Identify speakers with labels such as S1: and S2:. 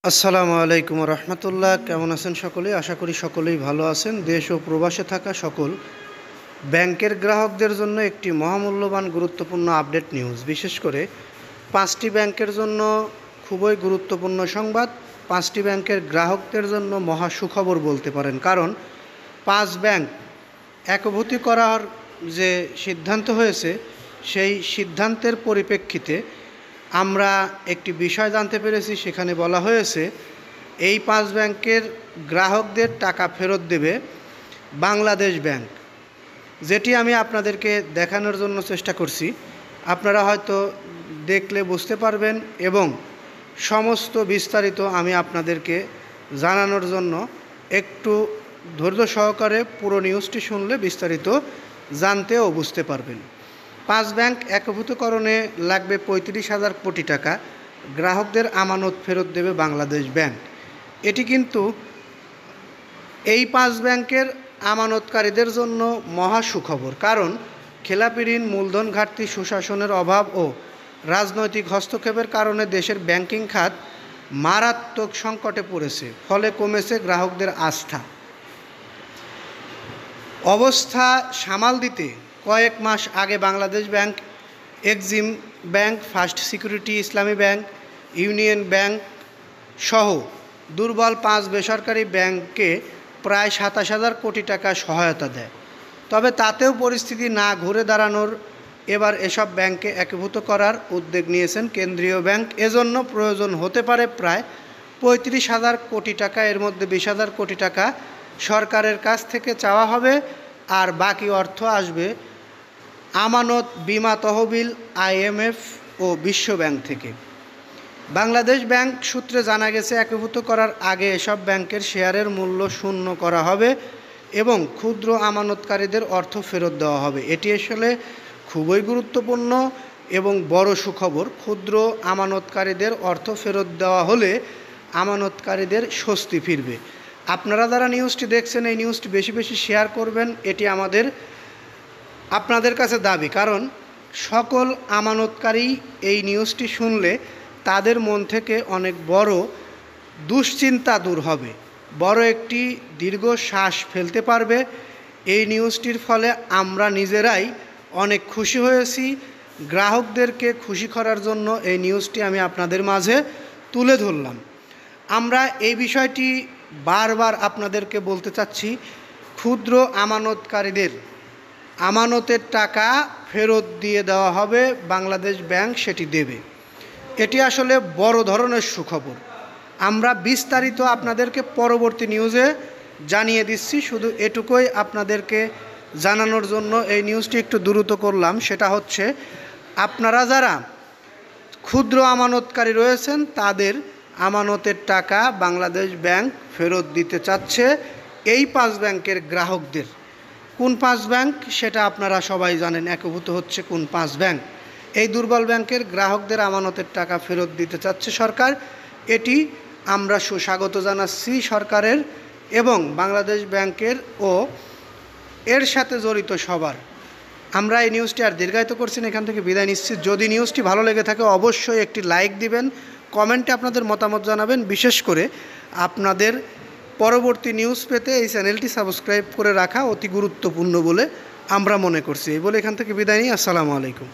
S1: আসসালামু আলাইকুম রহমতুল্লাহ। কেমন আছেন সকলে? আশা করি সকলেই ভালো আছেন। দেশ ও প্রবাসে থাকা সকল ব্যাংকের গ্রাহকদের জন্য একটি মহামূল্যবান গুরুত্বপূর্ণ আপডেট নিউজ। বিশেষ করে 5টি ব্যাংকের জন্য খুবই গুরুত্বপূর্ণ সংবাদ। 5টি ব্যাংকের গ্রাহকদের জন্য মহা সুখবর বলতে পারেন, কারণ 5 ব্যাংক একভূতি করার যে সিদ্ধান্ত হয়েছে, সেই সিদ্ধান্তের পরিপ্রেক্ষিতে আমরা একটি বিষয় জানতে পেরেছি। সেখানে বলা হয়েছে এই 5 ব্যাংকের গ্রাহকদের টাকা ফেরত দেবে বাংলাদেশ ব্যাংক, যেটি আমি আপনাদেরকে দেখানোর জন্য চেষ্টা করছি। আপনারা হয়তো দেখলে বুঝতে পারবেন এবং সমস্ত বিস্তারিত আমি আপনাদেরকে জানানোর জন্য একটু ধৈর্য সহকারে পুরো নিউজটি শুনলে বিস্তারিত জানতে ও বুঝতে পারবেন। 5 ব্যাংক একভূতকরণে লাগবে 35,000 কোটি টাকা। গ্রাহকদের আমানত ফেরত দেবে বাংলাদেশ ব্যাংক। এটি কিন্তু এই 5 ব্যাংকের আমানতকারীদের জন্য মহা সুখবর, কারণ খেলাপি ঋণ, মূলধন ঘাটতি, সুশাসনের অভাব ও রাজনৈতিক হস্তক্ষেপের কারণে দেশের ব্যাংকিং খাত মারাত্মক সংকটে পড়েছে। ফলে কমেছে গ্রাহকদের আস্থা। অবস্থা সামাল দিতে কয়েক মাস আগে Bangladesh bank, Exim bank, first security, ইসলামী ব্যাংক, ইউনিয়ন ব্যাংক সহ দুর্বল 5 বেসরকারি ব্যাংককে প্রায় 27,000 কোটি টাকা সহায়তা দেয়। তবে তাতেও পরিস্থিতি না ঘুরে দাঁড়ানোর এবার এসব ব্যাংককে একীভূত করার উদ্যোগ নিয়েছেন কেন্দ্রীয় ব্যাংক। এজন্য প্রয়োজন হতে পারে প্রায় 35,000 কোটি টাকা। এর মধ্যে 20,000 কোটি টাকা সরকারের কাছ থেকে চাওয়া হবে, আর বাকি অর্থ আসবে আমানত, বিমা তহবিল, IMF ও বিশ্ব ব্যাংক থেকে। বাংলাদেশ ব্যাংক সূত্রে জানা গেছে, একীভূত করার আগে এসব ব্যাংকের শেয়ারের মূল্য শূন্য করা হবে এবং ক্ষুদ্র আমানতকারীদের অর্থ ফেরত দেওয়া হবে। এটি আসলে খুবই গুরুত্বপূর্ণ এবং বড় সুখবর। ক্ষুদ্র আমানতকারীদের অর্থ ফেরত দেওয়া হলে আমানতকারীদের স্বস্তি ফিরবে। আপনারা যারা নিউজটি দেখছেন, এই নিউজটি বেশি বেশি শেয়ার করবেন, এটি আপনাদের কাছে দাবি। কারণ সকল আমানতকারী এই নিউজটি শুনলে তাদের মন থেকে অনেক বড় দুশ্চিন্তা দূর হবে, বড় একটি দীর্ঘ শ্বাস ফেলতে পারবে। এই নিউজটির ফলে আমরা নিজেরাই অনেক খুশি হয়েছি। গ্রাহকদেরকে খুশি করার জন্য এই নিউজটি আমি আপনাদের মাঝে তুলে ধরলাম। আমরা এই বিষয়টি বারবার আপনাদেরকে বলতে চাচ্ছি, ক্ষুদ্র আমানতকারীদের আমানতের টাকা ফেরত দিয়ে দেওয়া হবে, বাংলাদেশ ব্যাংক সেটি দেবে। এটি আসলে বড় ধরনের সুখবর। আমরা বিস্তারিত আপনাদেরকে পরবর্তী নিউজে জানিয়ে দিচ্ছি। শুধু এটুকুই আপনাদেরকে জানানোর জন্য এই নিউজটি একটু দ্রুত করলাম। সেটা হচ্ছে, আপনারা যারা ক্ষুদ্র আমানতকারী রয়েছেন তাদের আমানতের টাকা বাংলাদেশ ব্যাংক ফেরত দিতে চাচ্ছে এই 5 ব্যাংকের গ্রাহকদের। কোন 5 ব্যাংক সেটা আপনারা সবাই জানেন। একীভূত হচ্ছে কোন 5 ব্যাংক? এই দুর্বল ব্যাংকের গ্রাহকদের আমানতের টাকা ফেরত দিতে চাচ্ছে সরকার। এটি আমরা সুস্বাগত জানাচ্ছি সরকারের এবং বাংলাদেশ ব্যাংকের ও এর সাথে জড়িত সবার। আমরা এই নিউজটি আর দীর্ঘায়িত করছি না, এখান থেকে বিদায় নিচ্ছি। যদি নিউজটি ভালো লেগে থাকে অবশ্যই একটি লাইক দিবেন, কমেন্টে আপনাদের মতামত জানাবেন। বিশেষ করে আপনাদের পরবর্তী নিউজ পেতে এই চ্যানেলটি সাবস্ক্রাইব করে রাখা অতি গুরুত্বপূর্ণ বলে আমরা মনে করছি। এই বলে এখান থেকে বিদায় নিই। আসসালামু আলাইকুম।